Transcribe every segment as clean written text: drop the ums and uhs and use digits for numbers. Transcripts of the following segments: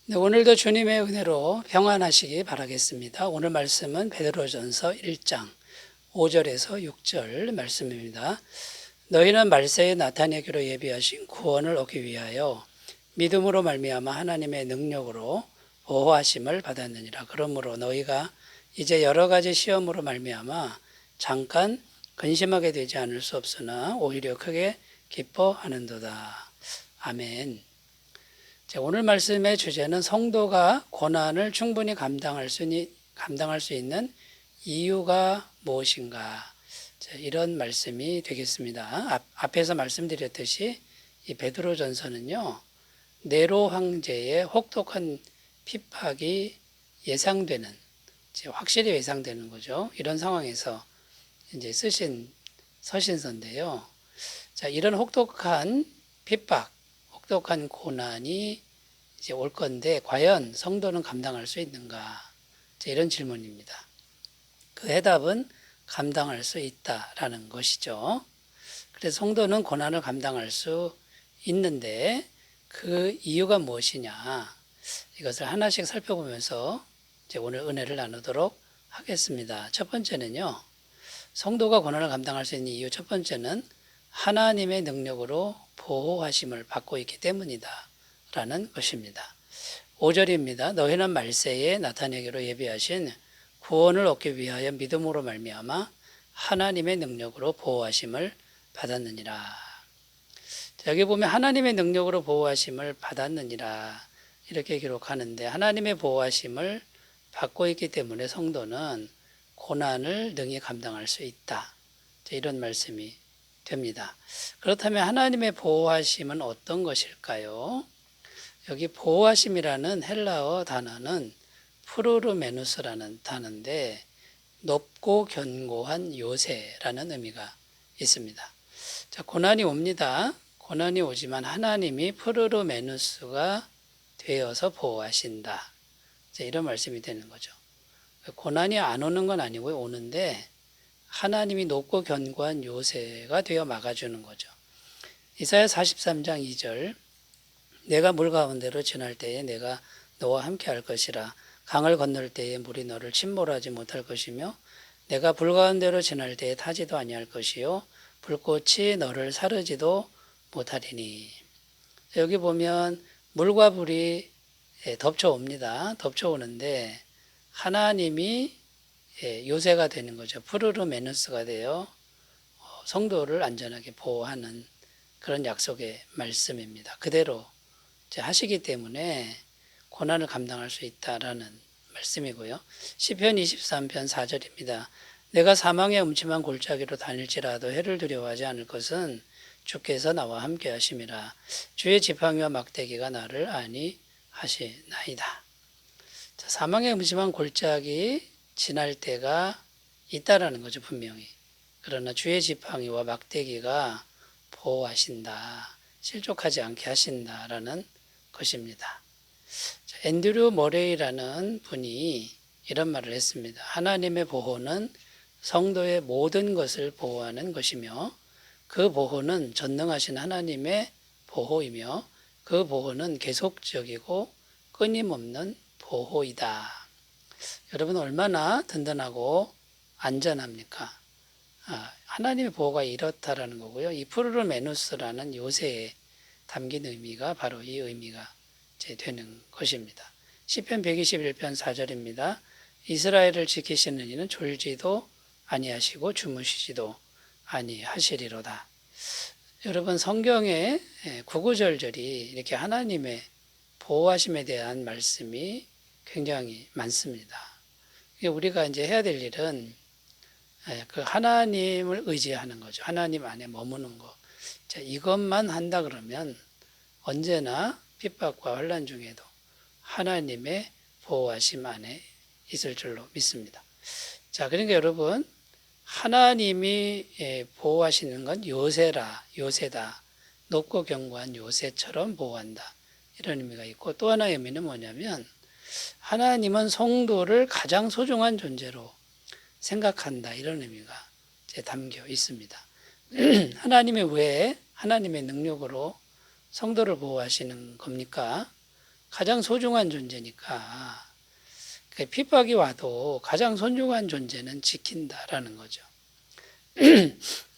네, 오늘도 주님의 은혜로 평안하시기 바라겠습니다. 오늘 말씀은 베드로전서 1장 5절에서 6절 말씀입니다. 너희는 말세에 나타내기로 예비하신 구원을 얻기 위하여 믿음으로 말미암아 하나님의 능력으로 보호하심을 받았느니라. 그러므로 너희가 이제 여러 가지 시험으로 말미암아 잠깐 근심하게 되지 않을 수 없으나 오히려 크게 기뻐하는도다. 아멘. 오늘 말씀의 주제는 성도가 고난을 충분히 감당할 수 있는 이유가 무엇인가, 이런 말씀이 되겠습니다. 앞에서 말씀드렸듯이 이 베드로전서는요, 네로 황제의 혹독한 핍박이 예상되는, 확실히 예상되는 거죠. 이런 상황에서 이제 쓰신 서신서인데요. 이런 혹독한 핍박, 혹독한 고난이 이제 올 건데 과연 성도는 감당할 수 있는가? 이런 질문입니다. 그 해답은 감당할 수 있다라는 것이죠. 그래서 성도는 고난을 감당할 수 있는데 그 이유가 무엇이냐? 이것을 하나씩 살펴보면서 이제 오늘 은혜를 나누도록 하겠습니다. 첫 번째는요, 성도가 고난을 감당할 수 있는 이유 첫 번째는 하나님의 능력으로 보호하심을 받고 있기 때문이다 라는 것입니다. 5절입니다. 너희는 말세에 나타내기로 예비하신 구원을 얻기 위하여 믿음으로 말미암아 하나님의 능력으로 보호하심을 받았느니라. 여기 보면 하나님의 능력으로 보호하심을 받았느니라 이렇게 기록하는데, 하나님의 보호하심을 받고 있기 때문에 성도는 고난을 능히 감당할 수 있다, 이런 말씀이 됩니다. 그렇다면 하나님의 보호하심은 어떤 것일까요? 여기 보호하심이라는 헬라어 단어는 프루르메누스라는 단어인데 높고 견고한 요새라는 의미가 있습니다. 고난이 옵니다. 고난이 오지만 하나님이 프루르메누스가 되어서 보호하신다, 이런 말씀이 되는 거죠. 고난이 안 오는 건 아니고요, 오는데 하나님이 높고 견고한 요새가 되어 막아주는 거죠. 이사야 43장 2절, 내가 물 가운데로 지날 때에 내가 너와 함께 할 것이라. 강을 건널 때에 물이 너를 침몰하지 못할 것이며 내가 불 가운데로 지날 때에 타지도 아니할 것이요 불꽃이 너를 사르지도 못하리니. 여기 보면 물과 불이 덮쳐옵니다. 덮쳐오는데 하나님이 요새가 되는 거죠. 프루르메누스가 되어 성도를 안전하게 보호하는 그런 약속의 말씀입니다. 그대로 하시기 때문에 고난을 감당할 수 있다라는 말씀이고요. 시편 23편 4절입니다. 내가 사망의 음침한 골짜기로 다닐지라도 해를 두려워하지 않을 것은 주께서 나와 함께 하심이라. 주의 지팡이와 막대기가 나를 안위하시나이다. 사망의 음침한 골짜기 지날 때가 있다라는 거죠, 분명히. 그러나 주의 지팡이와 막대기가 보호하신다, 실족하지 않게 하신다라는 것입니다. 앤드류 머레이라는 분이 이런 말을 했습니다. 하나님의 보호는 성도의 모든 것을 보호하는 것이며 그 보호는 전능하신 하나님의 보호이며 그 보호는 계속적이고 끊임없는 보호이다. 여러분, 얼마나 든든하고 안전합니까? 하나님의 보호가 이렇다라는 거고요. 이 프루르메누스라는 요새에 담긴 의미가 바로 이 의미가 되는 것입니다. 시편 121편 4절입니다. 이스라엘을 지키시는 이는 졸지도 아니하시고 주무시지도 아니하시리로다. 여러분, 성경에 구구절절이 이렇게 하나님의 보호하심에 대한 말씀이 굉장히 많습니다. 우리가 이제 해야 될 일은 그 하나님을 의지하는 거죠. 하나님 안에 머무는 거. 이것만 한다 그러면 언제나 핍박과 환난 중에도 하나님의 보호하심 안에 있을 줄로 믿습니다. 그러니까 여러분, 하나님이 보호하시는 건 요새다. 높고 견고한 요새처럼 보호한다, 이런 의미가 있고, 또 하나의 의미는 뭐냐면 하나님은 성도를 가장 소중한 존재로 생각한다, 이런 의미가 담겨 있습니다. 하나님이 왜 하나님의 능력으로 성도를 보호하시는 겁니까? 가장 소중한 존재니까 핍박이 와도 가장 소중한 존재는 지킨다라는 거죠.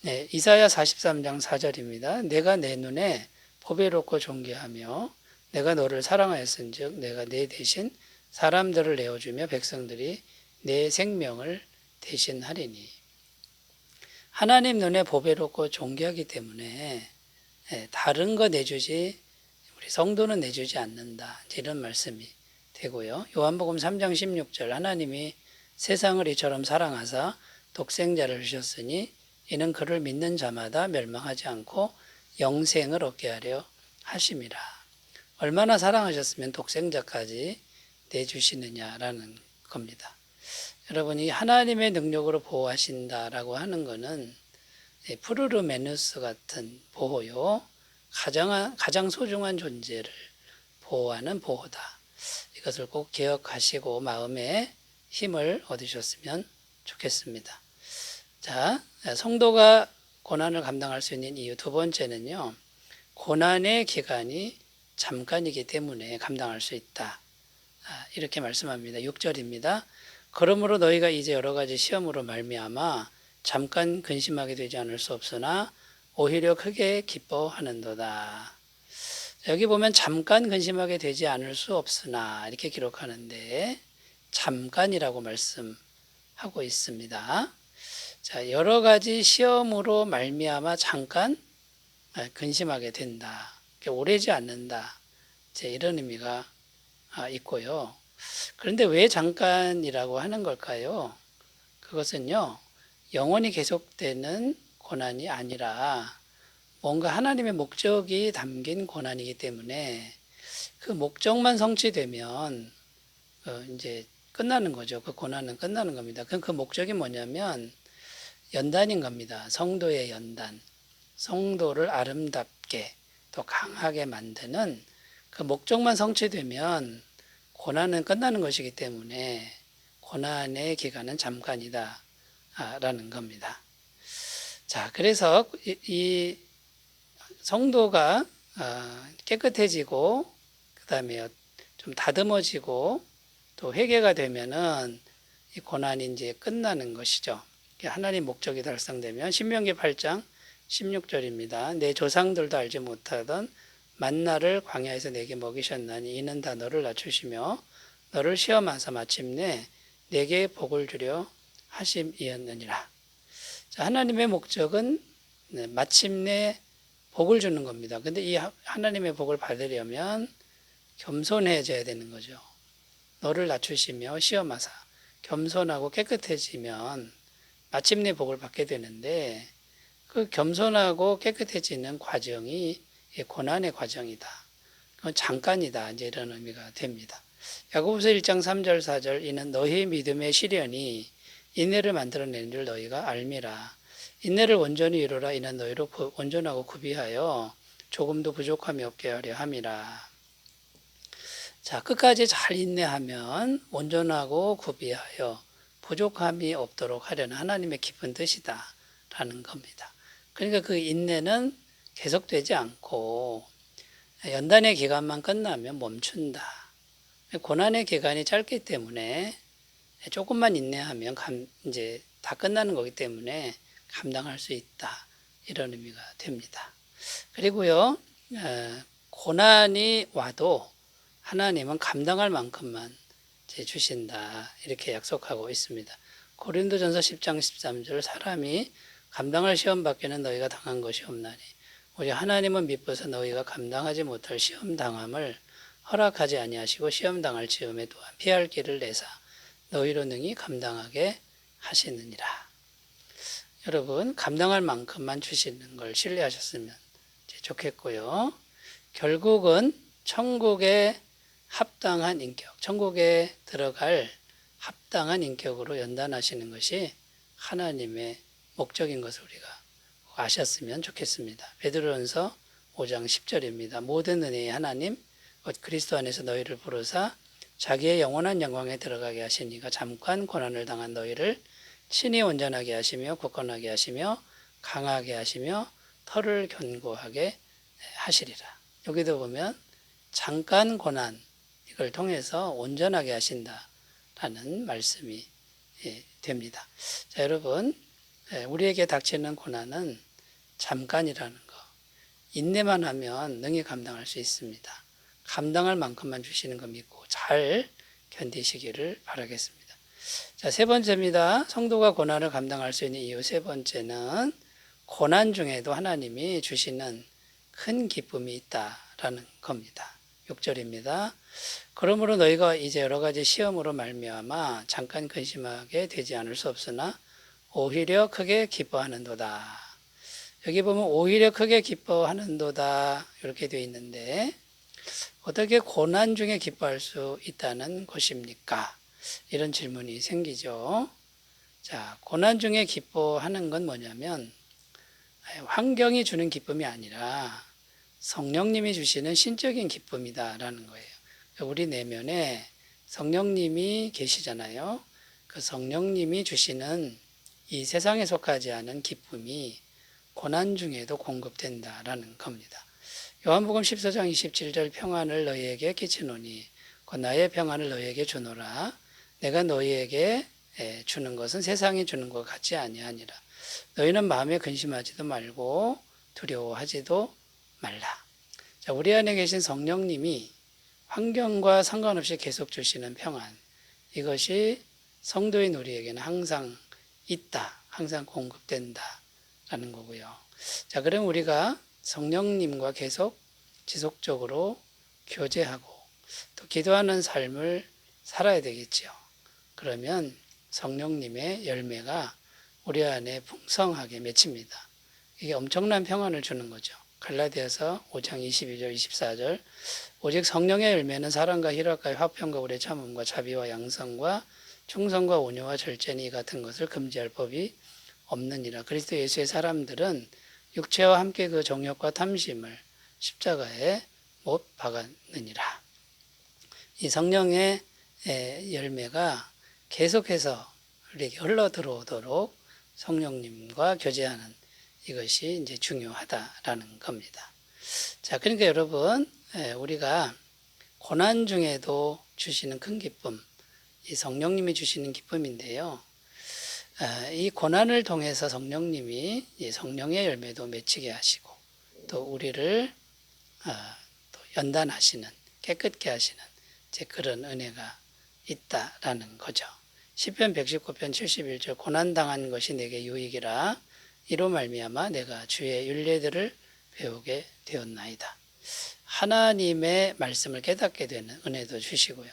네, 이사야 43장 4절입니다. 내가 내 눈에 보배롭고 존귀하며 내가 너를 사랑하였은즉 내가 내 대신 사람들을 내어주며 백성들이 내 생명을 대신하리니. 하나님 눈에 보배롭고 존귀하기 때문에 다른 거 내주지 우리 성도는 내주지 않는다, 이런 말씀이 되고요. 요한복음 3장 16절 하나님이 세상을 이처럼 사랑하사 독생자를 주셨으니 이는 그를 믿는 자마다 멸망하지 않고 영생을 얻게 하려 하심이라. 얼마나 사랑하셨으면 독생자까지 내주시느냐라는 겁니다. 여러분이 하나님의 능력으로 보호하신다라고 하는 것은 푸르르메누스 같은 보호요, 가장 소중한 존재를 보호하는 보호다. 이것을 꼭 기억하시고 마음에 힘을 얻으셨으면 좋겠습니다. 자, 성도가 고난을 감당할 수 있는 이유 두 번째는요, 고난의 기간이 잠깐이기 때문에 감당할 수 있다. 이렇게 말씀합니다. 6절입니다. 그러므로 너희가 이제 여러 가지 시험으로 말미암아 잠깐 근심하게 되지 않을 수 없으나 오히려 크게 기뻐하는도다. 여기 보면 잠깐 근심하게 되지 않을 수 없으나 이렇게 기록하는데 잠깐이라고 말씀하고 있습니다. 자, 여러 가지 시험으로 말미암아 잠깐 근심하게 된다. 오래지 않는다. 이런 의미가 있고요. 그런데 왜 잠깐이라고 하는 걸까요? 그것은요, 영원히 계속되는 고난이 아니라 뭔가 하나님의 목적이 담긴 고난이기 때문에 그 목적만 성취되면 이제 끝나는 거죠. 그 고난은 끝나는 겁니다. 그 목적이 뭐냐면 연단인 겁니다. 성도의 연단. 성도를 아름답게 더 강하게 만드는 그 목적만 성취되면 고난은 끝나는 것이기 때문에 고난의 기간은 잠깐이다 라는 겁니다. 자, 그래서 이 성도가 깨끗해지고 그 다음에 좀 다듬어지고 또 회개가 되면은 이 고난이 이제 끝나는 것이죠. 하나님 목적이 달성되면 신명기 8장 16절입니다. 내 조상들도 알지 못하던 만나를 광야에서 내게 먹이셨나니 이는 다 너를 낮추시며 너를 시험하사 마침내 내게 복을 주려 하심이었느니라. 자, 하나님의 목적은 마침내 복을 주는 겁니다. 근데 이 하나님의 복을 받으려면 겸손해져야 되는 거죠. 너를 낮추시며 시험하사 겸손하고 깨끗해지면 마침내 복을 받게 되는데 그 겸손하고 깨끗해지는 과정이 고난의 과정이다. 그건 잠깐이다. 이제 이런 의미가 됩니다. 야고보서 1장 3절 4절 이는 너희 믿음의 시련이 인내를 만들어내는 줄 너희가 알미라. 인내를 온전히 이루라. 이는 너희로 온전하고 구비하여 조금도 부족함이 없게 하려 함이라. 자, 끝까지 잘 인내하면 온전하고 구비하여 부족함이 없도록 하려는 하나님의 깊은 뜻이다 라는 겁니다. 그러니까 그 인내는 계속되지 않고 연단의 기간만 끝나면 멈춘다. 고난의 기간이 짧기 때문에 조금만 인내하면 이제 다 끝나는 거기 때문에 감당할 수 있다. 이런 의미가 됩니다. 그리고요, 고난이 와도 하나님은 감당할 만큼만 주신다. 이렇게 약속하고 있습니다. 고린도전서 10장 13절 사람이 감당할 시험 밖에는 너희가 당한 것이 없나니 오직 하나님은 미쁘사 너희가 감당하지 못할 시험 당함을 허락하지 아니하시고 시험 당할 즈음에 또한 피할 길을 내사 너희로 능히 감당하게 하시느니라. 여러분, 감당할 만큼만 주시는 걸 신뢰하셨으면 좋겠고요. 결국은 천국에 합당한 인격, 천국에 들어갈 합당한 인격으로 연단하시는 것이 하나님의 목적인 것을 우리가 아셨으면 좋겠습니다. 베드로전서 5장 10절입니다. 모든 은혜의 하나님 그리스도 안에서 너희를 부르사 자기의 영원한 영광에 들어가게 하시니가 잠깐 고난을 당한 너희를 친히 온전하게 하시며 굳건하게 하시며 강하게 하시며 털을 견고하게 하시리라. 여기도 보면 잠깐 고난, 이걸 통해서 온전하게 하신다라는 말씀이 됩니다. 자, 여러분, 우리에게 닥치는 고난은 잠깐이라는 거. 인내만 하면 능히 감당할 수 있습니다. 감당할 만큼만 주시는 거 믿고 잘 견디시기를 바라겠습니다. 자, 세 번째입니다. 성도가 고난을 감당할 수 있는 이유 세 번째는 고난 중에도 하나님이 주시는 큰 기쁨이 있다라는 겁니다. 6절입니다. 그러므로 너희가 이제 여러 가지 시험으로 말미암아 잠깐 근심하게 되지 않을 수 없으나 오히려 크게 기뻐하는도다. 여기 보면 오히려 크게 기뻐하는도다 이렇게 되어 있는데 어떻게 고난 중에 기뻐할 수 있다는 것입니까? 이런 질문이 생기죠. 자, 고난 중에 기뻐하는 건 뭐냐면 환경이 주는 기쁨이 아니라 성령님이 주시는 신적인 기쁨이다라는 거예요. 우리 내면에 성령님이 계시잖아요. 그 성령님이 주시는 이 세상에 속하지 않은 기쁨이 고난 중에도 공급된다라는 겁니다. 요한복음 14장 27절 평안을 너희에게 끼치노니 곧 나의 평안을 너희에게 주노라. 내가 너희에게 주는 것은 세상이 주는 것 같지 아니하니라. 너희는 마음에 근심하지도 말고 두려워하지도 말라. 자, 우리 안에 계신 성령님이 환경과 상관없이 계속 주시는 평안, 이것이 성도인 우리에게는 항상 있다, 항상 공급된다라는 거고요. 자, 그럼 우리가 성령님과 계속 지속적으로 교제하고 또 기도하는 삶을 살아야 되겠죠. 그러면 성령님의 열매가 우리 안에 풍성하게 맺힙니다. 이게 엄청난 평안을 주는 거죠. 갈라디아서 5장 22절 24절 오직 성령의 열매는 사랑과 희락과 화평과 오래 참음과 자비와 양성과 충성과 온유와 절제니 같은 것을 금지할 법이 없느니라. 그리스도 예수의 사람들은 육체와 함께 그 정욕과 탐심을 십자가에 못 박았느니라. 이 성령의 열매가 계속해서 우리에게 흘러 들어오도록 성령님과 교제하는 이것이 이제 중요하다라는 겁니다. 자, 그러니까 여러분, 우리가 고난 중에도 주시는 큰 기쁨, 이 성령님이 주시는 기쁨인데요. 이 고난을 통해서 성령님이 이 성령의 열매도 맺히게 하시고 또 우리를 또 연단하시는, 깨끗게 하시는 그런 은혜가 있다라는 거죠. 시편 119편 71절 고난당한 것이 내게 유익이라 이로 말미암아 내가 주의 율례들을 배우게 되었나이다. 하나님의 말씀을 깨닫게 되는 은혜도 주시고요.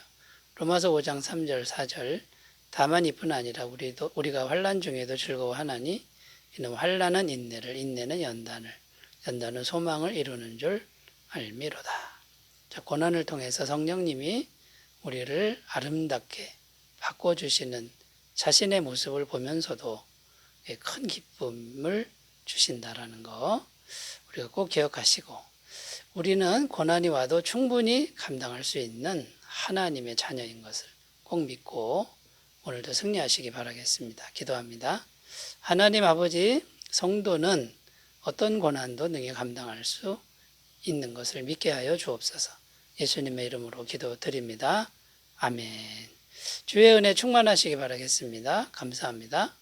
로마서 5장 3절 4절 다만 이뿐 아니라 우리가 환난 중에도 즐거워하나니 이는 환난은 인내를 인내는 연단을 연단은 소망을 이루는 줄 알미로다. 자, 고난을 통해서 성령님이 우리를 아름답게 바꿔주시는 자신의 모습을 보면서도 큰 기쁨을 주신다라는 거 우리가 꼭 기억하시고 우리는 고난이 와도 충분히 감당할 수 있는 하나님의 자녀인 것을 꼭 믿고 오늘도 승리하시기 바라겠습니다. 기도합니다. 하나님 아버지, 성도는 어떤 고난도 능히 감당할 수 있는 것을 믿게 하여 주옵소서. 예수님의 이름으로 기도드립니다. 아멘. 주의 은혜 충만하시기 바라겠습니다. 감사합니다.